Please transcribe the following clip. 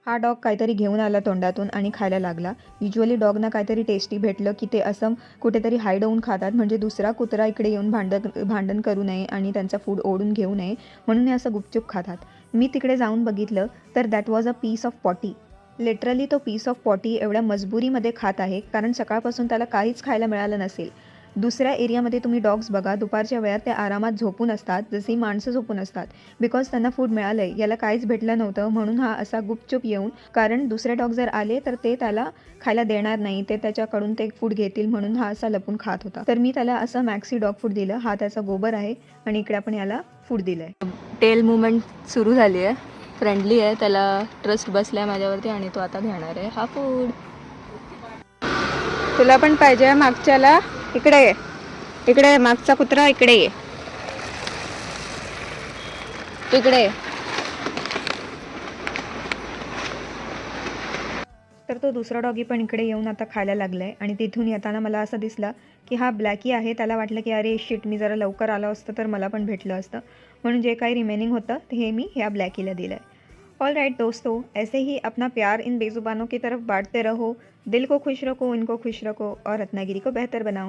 हा डॉग काहीतरी घेऊन आला तोंडातून आणि खायला लागला. युजुअली डॉगना काहीतरी टेस्टी भेटलं की ते असं कुठेतरी हाईड होऊन खातात, म्हणजे दुसरा कुत्रा इकडे येऊन भांडण करू नये आणि त्यांचा फूड ओढून घेऊ नये, म्हणून हे असं गुपचूप खातात. मी तिकडे जाऊन बघितलं तर that was a piece of potty. Literally तो पीस ऑफ पॉटी एवढ्या मजबुरीमध्ये खात आहे, कारण सकाळपासून त्याला काहीच खायला मिळालं नसेल. दुसऱ्या एरियामध्ये तुम्ही डॉग्स बघा, दुपारच्या वेळात ते आरामात झोपून असतात, जशी माणसं झोपून असतात, बिकॉज त्यांना फूड मिळालं आहे. याला काहीच भेटलं नव्हतं, म्हणून हा असा गुपचूप येऊन, कारण दुसरे डॉग जर आले तर ते त्याला खायला देणार नाही, ते त्याच्याकडून ते फूड घेतील, म्हणून हा असा लपून खात होता. तर मी त्याला असं मॅक्सी डॉग फूड दिलं. हा त्याचा गोबर आहे आणि इकडे आपण याला फूड दिलं आहे. टेल मुवमेंट सुरू झाली आहे. फ्रेंडली आहे, त्याला ट्रस्ट बसला आहे माझ्यावरती आणि तो आता घेणार आहे हा फूड. तुला पण पाहिजे मागच्याला? इकडे ये, इकडे ये, मागचा कुत्रा इकडे ये, इकडे ये. तर तो दुसरा डॉगी पण इकडे येऊन आता खायला लागलाय आणि तिथून येताना मला असं दिसलं की हा ब्लॅकी आहे. त्याला वाटलं की अरे शिट, मी जरा लवकर आलो असतं तर मला पण भेटलं असतं, म्हणून जे काही रिमेनिंग होतं ते हे मी ह्या ब्लॅकीला दिलं आहे. ऑल राइट दोस्तों, ऐसे ही अपना प्यार इन बेजुबानों की तरफ बांटते रहो. दिल को खुश रखो, इनको खुश रखो और रत्नागिरी को बेहतर बनाओ.